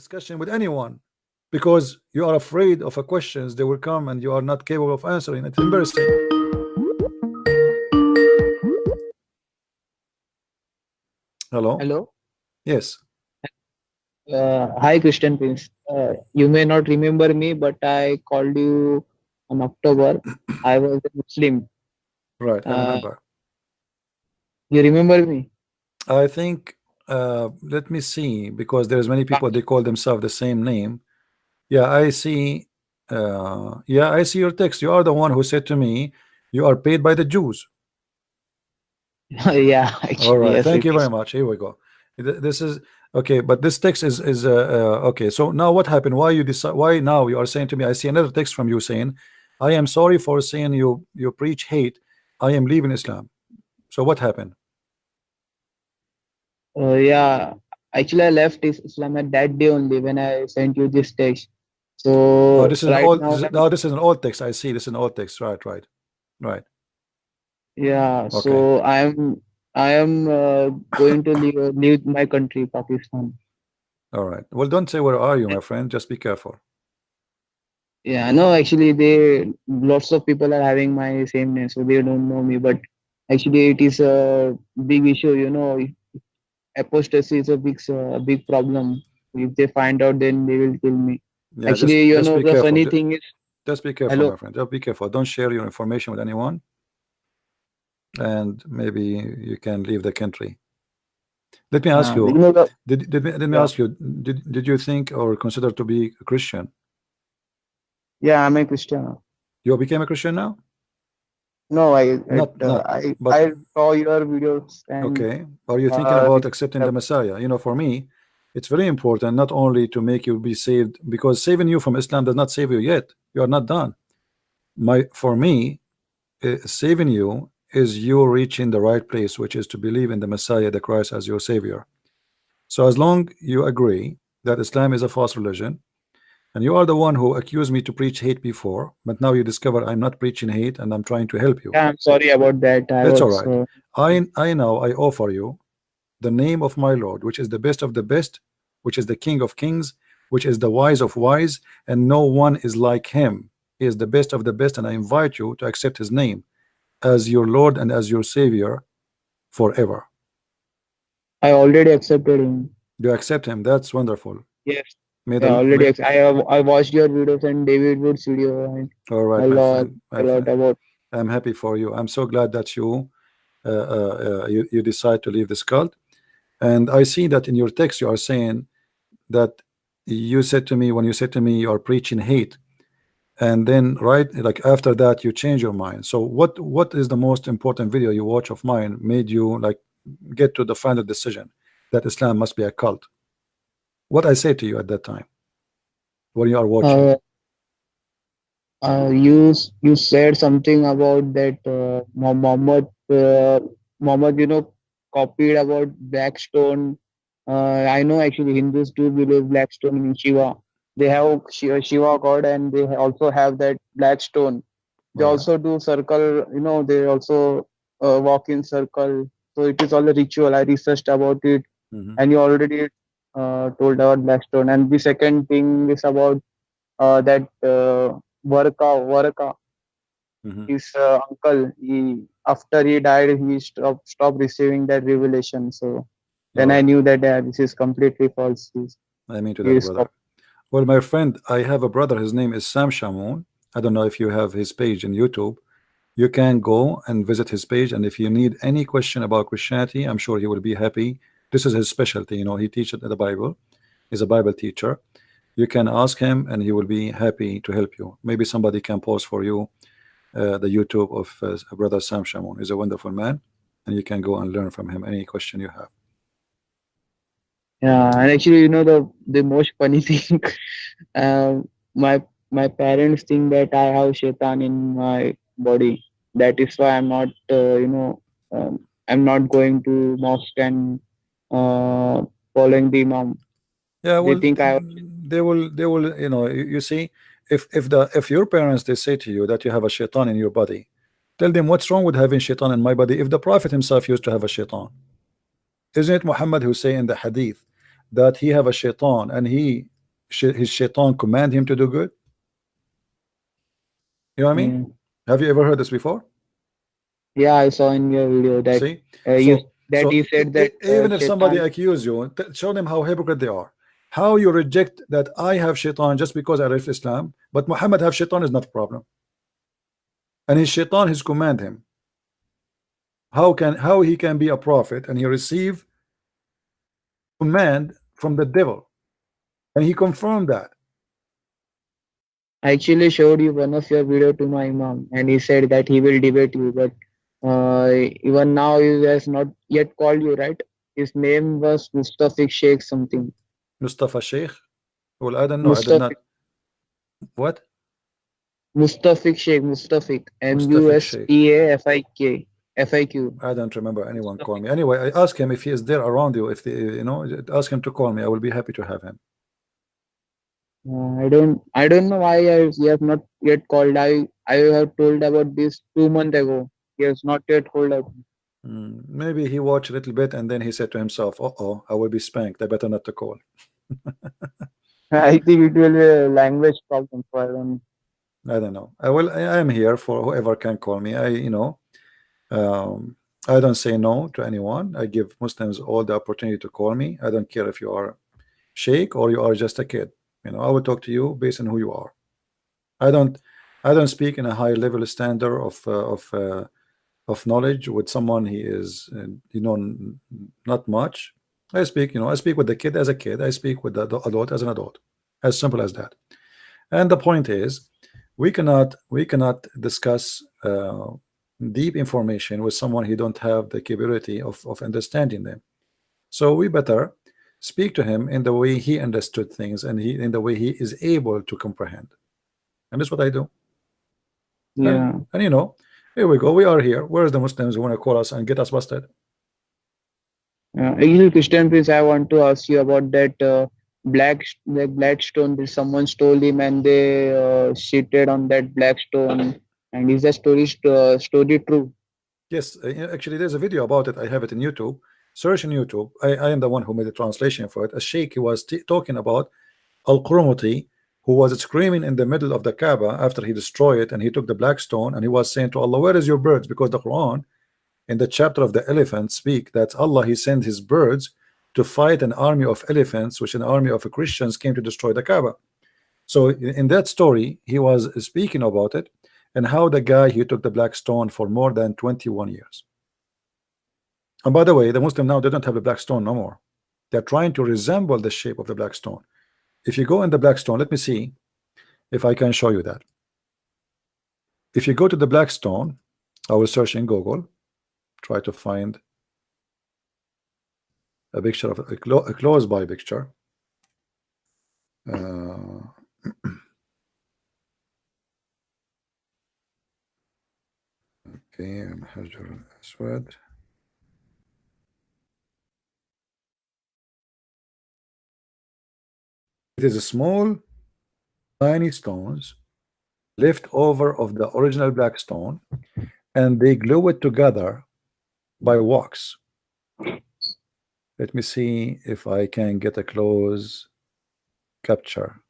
discussion with anyone because you are afraid of a questions they will come and you are not capable of answering. It's embarrassing. Hello. Hello. Yes. Hi, Christian Prince. You may not remember me, but I called you on October. I was a Muslim. Right. I Uh, remember. you remember me? I think. Let me see, because there's many people they call themselves the same name. Yeah, I see. Yeah, I see your text. You are the one who said to me, "You are paid by the Jews." Yeah, All actually, right. yes, Thank it you very is. much. Here we go. This is okay, but this text is okay. So now what happened? Why you decide? Why now you are saying to me? I see another text from you saying, "I am sorry for saying you preach hate. I am leaving Islam." So what happened? Yeah, actually, I left Islam at that day only when I sent you this text. Oh, So this is an right old. now, This is an old text. I see. This is an old text. Right. Right. Right. yeah, Okay. so I am going to leave my country, Pakistan. All right. Well, don't say where are you, my friend. Just be careful. Yeah, no, actually, they lots of people are having my same name, so they don't know me. But actually, it is a big issue. Apostasy is a big problem. If they find out, then they will kill me. Yeah. Actually, Just be the careful. funny thing is, Just be careful, hello. my friend. Just be careful. Don't share your information with anyone, and maybe you can leave the country. Let me ask you. The, Let me yeah, ask you. Did you think or consider to be a Christian? yeah, I'm a Christian. You became a Christian now? No, Not. But I saw your videos and okay. Are you thinking about this, accepting the Messiah? For me, it's very important not only to make you be saved, because saving you from Islam does not save you yet. You are not done. For me, saving you is you reaching the right place, which is to believe in the Messiah, the Christ, as your Savior. So as long you agree that Islam is a false religion, and you are the one who accused me to preach hate before, but now you discover I'm not preaching hate and I'm trying to help you. yeah, I'm sorry about that. I That's all was right. I now I offer you the name of my Lord, which is the best of the best, which is the King of kings, which is the wise of wise, and no one is like him. He is the best of the best, and I invite you to accept his name as your Lord and as your Savior forever. I already accepted him. You accept him? That's wonderful. Yes. May Yeah, the already. may, I watched your videos and David Wood's video and all right, a my lot friend, a lot about. I'm happy for you. I'm so glad that you decide to leave this cult. And I see that in your text you are saying that you said to me, when you said to me you are preaching hate, and then right like after that you change your mind. So what is the most important video you watch of mine made you like get to the final decision that Islam must be a cult? What I say to you at that time when you are watching? Uh, you said something about that Muhammad copied about Blackstone. I know actually Hindus do believe Blackstone in Shiva. They have Shiva god and they also have that Blackstone. They All right. also do circle. They also walk in circle. So it is all a ritual. I researched about it, Hmm. and you already told about Blackstone. And the second thing is about that Varka, Hmm. his uncle. He after he died, he stopped receiving that revelation. So All then I right. knew that this is completely false. I mean to He that, is brother. Well, my friend, I have a brother. His name is Sam Shamoun. I don't know if you have his page in YouTube. You can go and visit his page, and if you need any question about Christianity, I'm sure he will be happy. This is his specialty. He teaches the Bible. He's a Bible teacher. You can ask him, and he will be happy to help you. Maybe somebody can post for you the YouTube of brother Sam Shamoun. He's a wonderful man, and you can go and learn from him any question you have. Yeah, and actually, the most funny thing, uh, my my parents think that I have shaitan in my body. That is why I'm not going to mosque and following the imam. Yeah, They well, think I have. they will. You see, if your parents they say to you that you have a shaitan in your body, tell them what's wrong with having shaitan in my body if the Prophet himself used to have a shaitan. Isn't it Muhammad who say in the hadith that he have a shaitan and his shaitan command him to do good? You know what I mean? Mm. Have you ever heard this before? Yeah, I saw in your video that See, you so that you said that even if somebody Shaitan. accuse you, show them how hypocrite they are. How you reject that I have shaitan just because I left Islam, but Muhammad have shaitan is not a problem, and his shaitan his command him. How he can be a prophet and he receive command from the devil, and he confirmed that. I actually showed you one of your video to my imam, and he said that he will debate you. But even now, he has not yet called you, right? His name was Mustafik Sheikh something. Mustafa Sheikh. Well, I don't know. I did not. Mustafik What? Mustafik Sheikh Mustafik Mustafik Sheikh. Fiq. I don't remember anyone call me. Anyway, I ask him if he is there around you. If you know, ask him to call me. I will be happy to have him. I don't know why he has not yet called. I have told about this 2 months ago. He has not yet called up. Maybe he watched a little bit and then he said to himself, "Uh-oh, I will be spanked. I better not to call." I think it will be a language problem for him. I don't know. I am here for whoever can call me. I don't say no to anyone. I give Muslims all the opportunity to call me. I don't care if you are sheikh or you are just a kid. I will talk to you based on who you are. I don't I don't speak in a high level standard of knowledge with someone he is not much. I speak with the kid as a kid. I speak with the adult as an adult. As simple as that. And the point is, we cannot discuss deep information with someone who don't have the capability of understanding them. So we better speak to him in the way he understood things and in the way he is able to comprehend. And that's what I do. Yeah. And here we go. We are here. Where's the Muslims who want to call us and get us busted? Actually, Christian priest, I want to ask you about that black stone that someone stole him and they seated on that black stone. And is the story true? Yes, actually, there's a video about it. I have it in YouTube. Search in YouTube. I am the one who made the translation for it. A sheikh he was talking about Al-Qurmuti, who was screaming in the middle of the Kaaba after he destroyed it, and he took the black stone and he was saying to Allah, "Where is your birds?" Because the Quran, in the chapter of the elephant, speak that Allah he sent his birds to fight an army of elephants, which an army of Christians came to destroy the Kaaba. So in that story, he was speaking about it and how the guy he took the black stone for more than 21 years. And by the way, the Muslim now they don't have the black stone no more. They're trying to resemble the shape of the black stone. If you go in the black stone, let me see if I can show you that. If you go to the black stone, I will search in Google, try to find a picture of a close by picture. Okay, Hajar Aswad. It is a small, tiny stones left over of the original black stone, and they glue it together by wax. Let me see if I can get a close capture.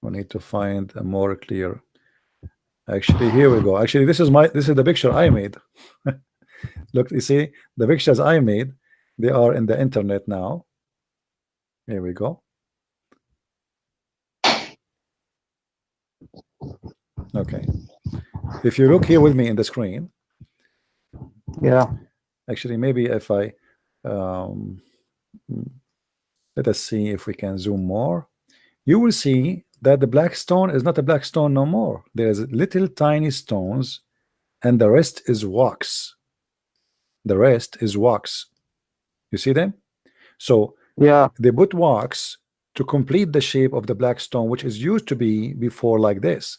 We need to find a more clear. Actually, here we go. Actually, this is the picture I made. Look, you see the pictures I made, they are in the internet now. Here we go. Okay. If you look here with me in the screen, Yeah. actually, maybe if I let us see if we can zoom more. You will see that the black stone is not a black stone no more. There's little tiny stones, and the rest is wax. The rest is wax. You see them? So Yeah. they put wax to complete the shape of the black stone, which is used to be before like this,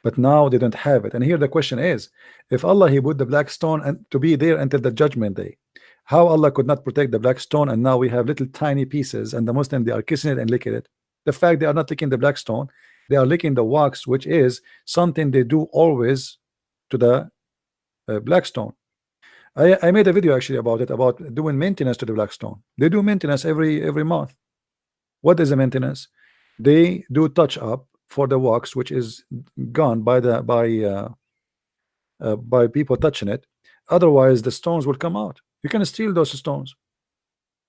but now they don't have it. And here the question is, if Allah he put the black stone and to be there until the judgment day, how Allah could not protect the black stone, and now we have little tiny pieces, and the Muslim they are kissing it and licking it. The fact they are not licking the black stone, they are licking the wax, which is something they do always to the black stone. I made a video actually about it, about doing maintenance to the black stone. They do maintenance every month. What is the maintenance? They do touch up for the wax, which is gone by people touching it. Otherwise, the stones will come out. You can steal those stones.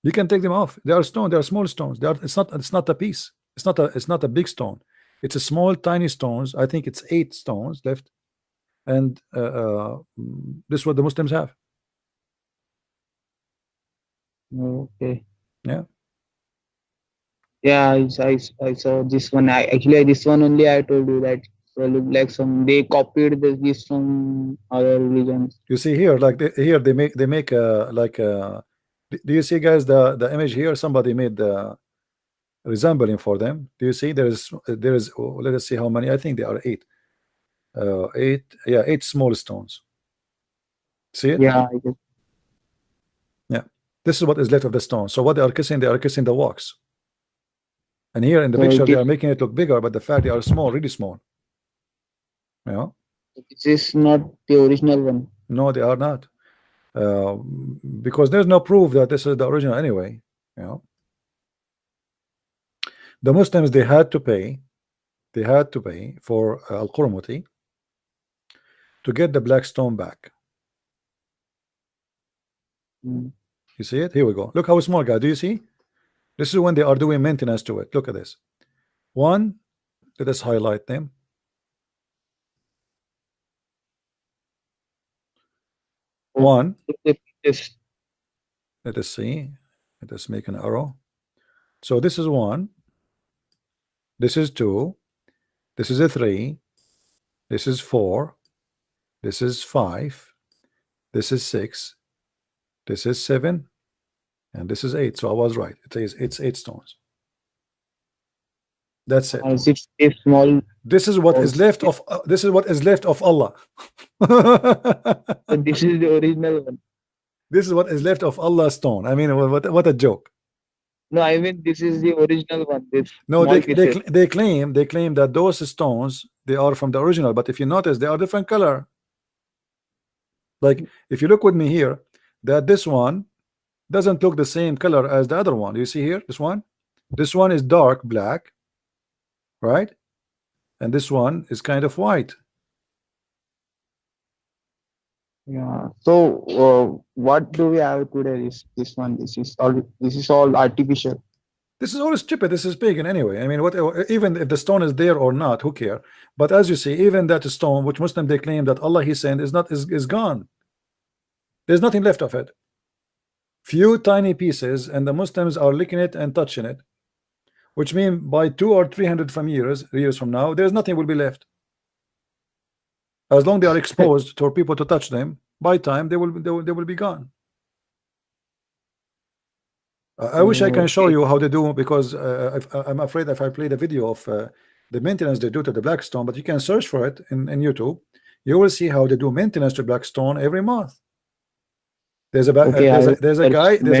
You can take them off. They are stone. They are small stones. They are. It's not a piece. It's not a big stone. It's a small, tiny stones. I think it's 8 stones left, and this is what the Muslims have. Okay. Yeah. Yeah, I saw this one. This one only I told you that look like some they copied this from other religions. You see here, like here they make do you see, guys, the image here? Somebody made the resembling for them. Do you see? There is let us see how many. I think there are 8. 8, yeah, 8 small stones. See it? Yeah, I guess. Yeah. This is what is left of the stone. So what they are kissing the wax. And here in the So picture, it they is, are making it look bigger, but the fact they are small, really small. You know? this is not the original one. No, they are not. Because there's no proof that this is the original anyway. You know? The Muslims, they had to pay for Al-Qurmuti to get the black stone back. Mm. You see it? Here we go. Look how small, guy. Do you see? This is when they are doing maintenance to it. Look at this. One, let us highlight them. One, Yes. let us see. Let us make an arrow. So this is 1. This is 2. This is a 3. This is 4. This is 5. This is 6. This is 7. And this is 8. So I was right. It's 8 stones. That's it. 6 small. This is what is left of Allah. So this is the original one. This is what is left of Allah's stone. I mean, what a joke. No, I mean this is the original one. This No, small they claim that those stones, they are from the original, but if you notice, they are different color. Like if you look with me here, that this one doesn't look the same color as the other one. You see here, this one is dark black, right? And this one is kind of white. Yeah. So what do we have today? This one. This is all artificial. This is all stupid. This is pagan anyway. I mean, what, even if the stone is there or not, who care? But as you see, even that stone, which Muslim they claim that Allah He sent, is gone. There's nothing left of it. Few tiny pieces, and the Muslims are licking it and touching it, which means by 200 or 300 years from now, there's nothing will be left. As long they are exposed for people to touch them, by time they will be gone. I wish I can show you how they do, because I'm afraid if I play the video of the maintenance they do to the black stone, but you can search for it in YouTube. You will see how they do maintenance to black stone every month. There's a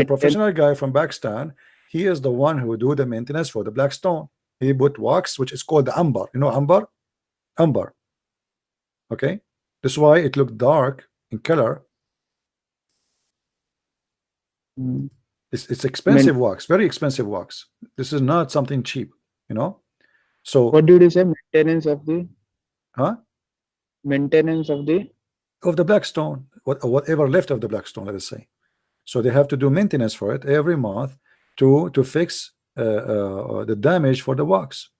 professional guy from Pakistan. He is the one who do the maintenance for the black stone. He put wax, which is called the amber. You know amber. Okay, that's why it looked dark in color. Mm. It's expensive wax, very expensive wax. This is not something cheap, you know. So what did you say? Maintenance of the black stone, whatever left of the black stone, let us say. So they have to do maintenance for it every month to fix the damage for the wax.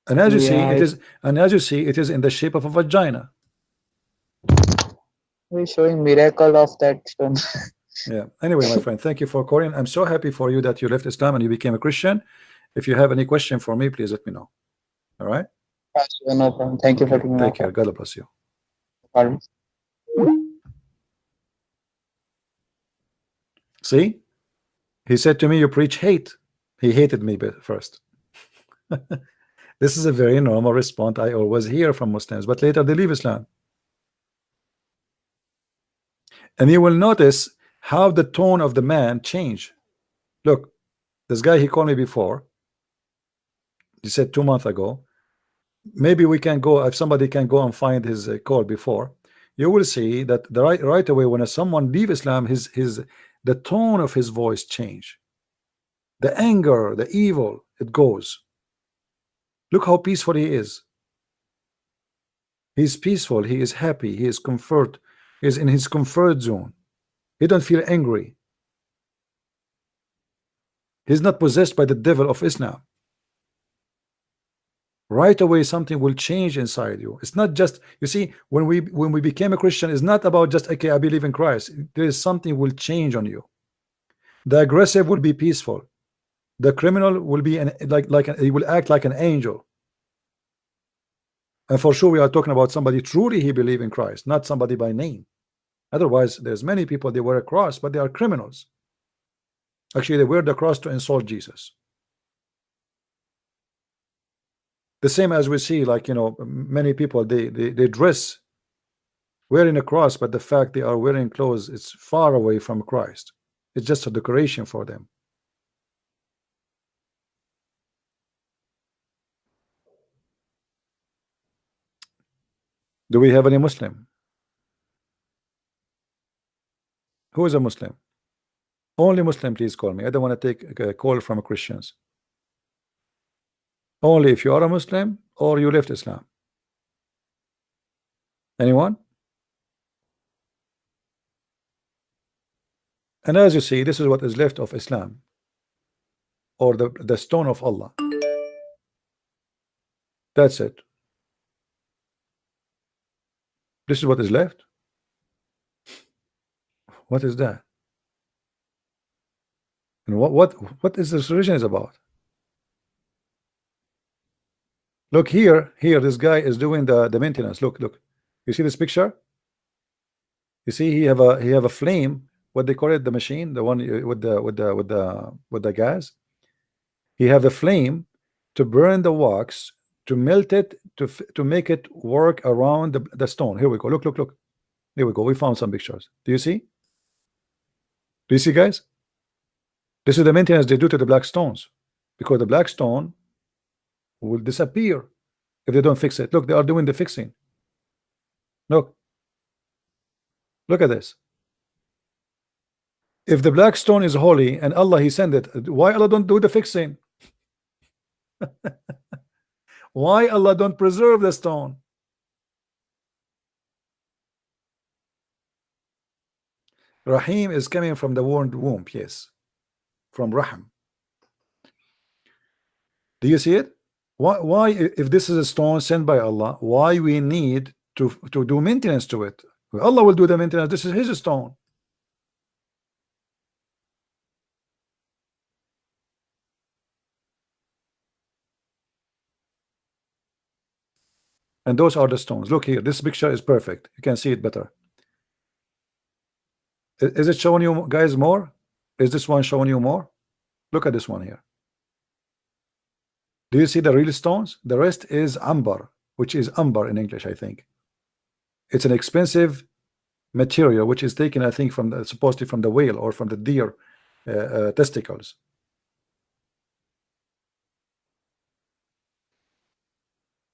And as you see, it is in the shape of a vagina. We're showing miracle of that stone. Yeah. Anyway, my friend, thank you for calling. I'm so happy for you that you left Islam and you became a Christian. If you have any question for me, please let me know. All right. No problem. Thank you for taking Take care. God bless you. Pardon. See, he said to me, "You preach hate." He hated me first. This is a very normal response I always hear from Muslims, but later they leave Islam. And you will notice how the tone of the man change. Look, this guy, he called me before. He said 2 months ago, maybe we can go, if somebody can go and find his call before. you will see that right away when someone leave Islam, the tone of his voice change. The anger, the evil, it goes. Look how peaceful he is. He's peaceful, he is happy, he is comfort, he is in his comfort zone. He don't feel angry. He's not possessed by the devil of Islam. Right away something will change inside you. It's not just, you see, when we became a Christian, it's not about just, okay, I believe in Christ. There is something will change on you. The aggressive will be peaceful. The criminal will be he will act like an angel. And for sure we are talking about somebody truly he believe in Christ, not somebody by name. Otherwise there's many people, they wear a cross but they are criminals. Actually they wear the cross to insult Jesus. The same as we see, like, you know, many people they dress wearing a cross, but the fact they are wearing clothes, it's far away from Christ. It's just a decoration for them. Do we have any Muslim? Who is a Muslim? Only Muslim, please call me. I don't want to take a call from Christians. Only if you are a Muslim or you left Islam. Anyone? And as you see, this is what is left of Islam, or the stone of Allah. That's it. This is what is left. What is that? And what is this religion is about? Look here, this guy is doing the maintenance. Look. You see this picture? You see he have a flame, what they call it, the machine, the one with the gas. He have the flame to burn the wax, to melt it, to make it work around the stone. Here we go. Look. Here we go. We found some pictures. Do you see? Do you see, guys? This is the maintenance they do to the black stones, because the black stone will disappear if they don't fix it. Look, they are doing the fixing. Look at this. If the black stone is holy and Allah he sent it, why Allah don't do the fixing? Why Allah don't preserve the stone? Rahim is coming from the womb, yes, from Rahim. Do you see it? Why if this is a stone sent by Allah, why we need to do maintenance to it? Allah will do the maintenance. This is his stone. And those are the stones. Look here, this picture is perfect. You can see it better. Is it showing you guys more? Is this one showing you more? Look at this one here. Do you see the real stones? The rest is amber, which is amber in English, I think. It's an expensive material which is taken, I think, from supposedly from the whale or from the deer testicles.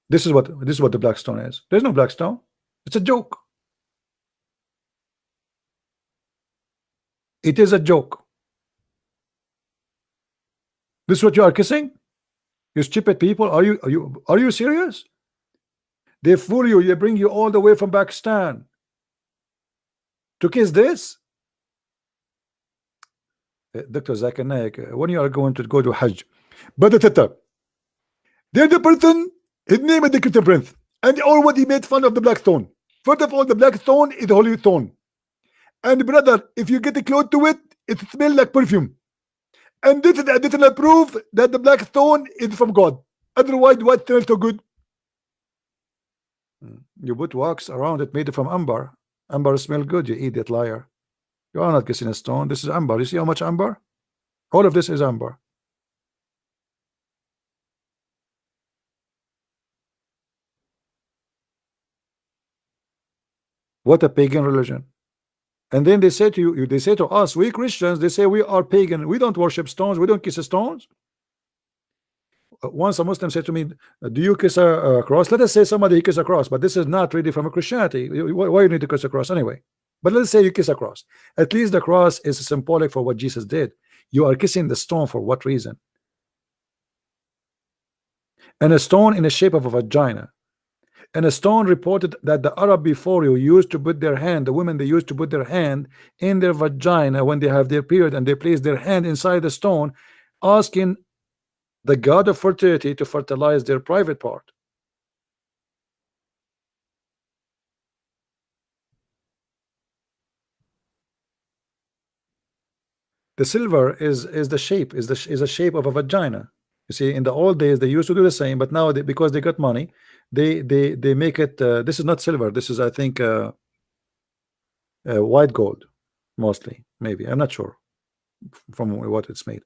This is what the black stone is. There's no black stone. It's a joke. It is a joke. This is what you are kissing? You stupid people. Are you serious? They fool you. They bring you all the way from Pakistan to kiss this? Dr. Zakir Naik, when you are going to go to Hajj, but there's the person, his name is the Christian Prince, and already made fun of the black stone. First of all, the black stone is the holy stone. And brother, if you get close to it, it smells like perfume. And this is additional proof that the black stone is from God. Otherwise, what smells so good? You put wax around it made from amber. Amber smells good, you idiot liar. You are not kissing a stone. This is amber. You see how much amber? All of this is amber. What a pagan religion. And then they say to you, they say to us, we Christians, they say we are pagan. We don't worship stones. We don't kiss stones. once a Muslim said to me, do you kiss a cross? Let us say somebody kiss a cross, but this is not really from a Christianity. Why you need to kiss a cross anyway? But let's say you kiss a cross. At least the cross is symbolic for what Jesus did. You are kissing the stone for what reason? And a stone in the shape of a vagina. And a stone reported that the Arab before you used to put their hand, the women, they used to put their hand in their vagina when they have their period, and they place their hand inside the stone, asking the god of fertility to fertilize their private part. The silver is the shape, is a shape of a vagina. You see, in the old days they used to do the same, but now because they got money, they make it. This is not silver. This is, I think, white gold, mostly. Maybe, I'm not sure from what it's made.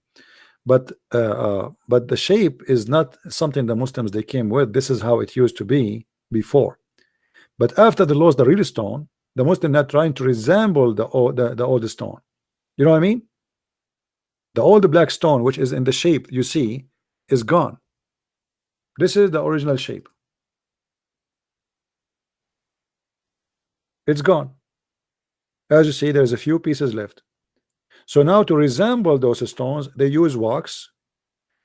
But the shape is not something the Muslims they came with. This is how it used to be before. But after they lost the real stone, the Muslim not trying to resemble the old stone. You know what I mean? The old black stone, which is in the shape you see, is gone. This is the original shape. It's gone. As you see, there's a few pieces left. So now to resemble those stones, they use wax,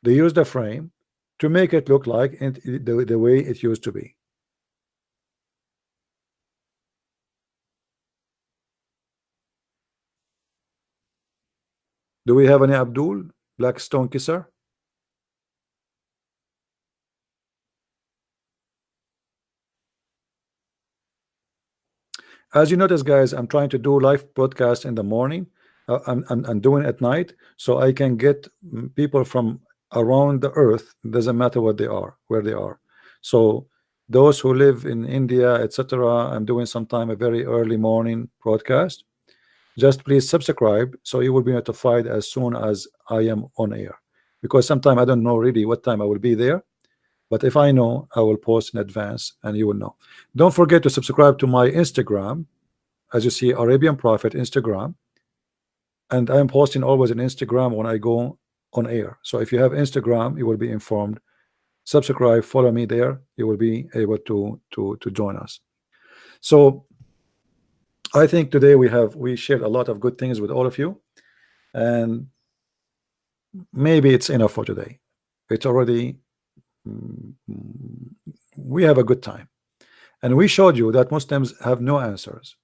they use the frame to make it look like the way it used to be. Do we have any Abdul, black stone kisser? As you notice, guys, I'm trying to do live broadcast in the morning. I'm doing it at night, so I can get people from around the earth. It doesn't matter what they are, where they are. So those who live in India, etc., I'm doing sometime a very early morning broadcast. Just please subscribe so you will be notified as soon as I am on air, because sometimes I don't know really what time I will be there, but if I know, I will post in advance and you will know. Don't forget to subscribe to my Instagram, as you see, Arabian Prophet Instagram, and I am posting always on Instagram when I go on air. So if you have Instagram, you will be informed. Subscribe, follow me there, you will be able to join us. So I think today we shared a lot of good things with all of you, and maybe it's enough for today. It's already we have a good time, and we showed you that Muslims have no answers.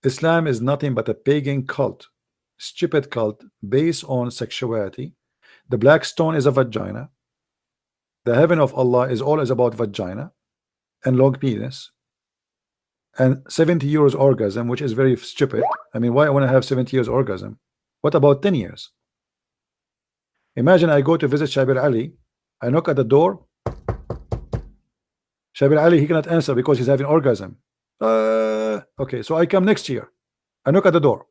Islam is nothing but a pagan cult, stupid cult based on sexuality. The black stone is a vagina. The heaven of Allah is always about vagina and long penis and 70 years orgasm, which is very stupid. I mean, why I want to have 70 years orgasm? What about 10 years? Imagine I go to visit Shabir Ali, I knock at the door. Shabir Ali, he cannot answer because he's having orgasm. Okay, so I come next year, I knock at the door,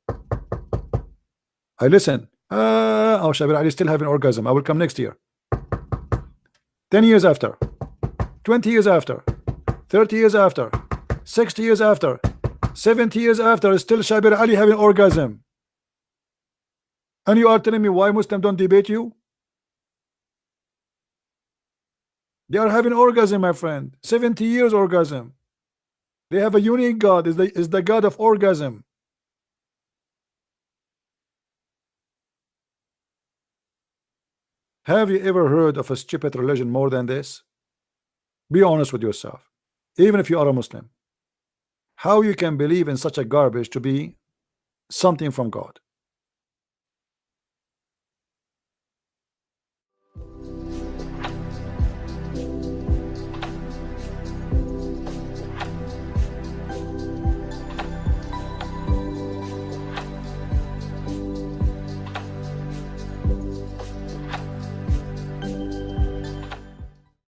I listen. Oh, Shabir Ali is still having orgasm. I will come next year. 10 years after, 20 years after, 30 years after, 60 years after, 70 years after, still Shabir Ali having orgasm. And you are telling me why Muslims don't debate you? They are having orgasm, my friend. 70 years orgasm. They have a unique God, is the God of orgasm. Have you ever heard of a stupid religion more than this? Be honest with yourself, even if you are a Muslim. How you can believe in such a garbage to be something from God?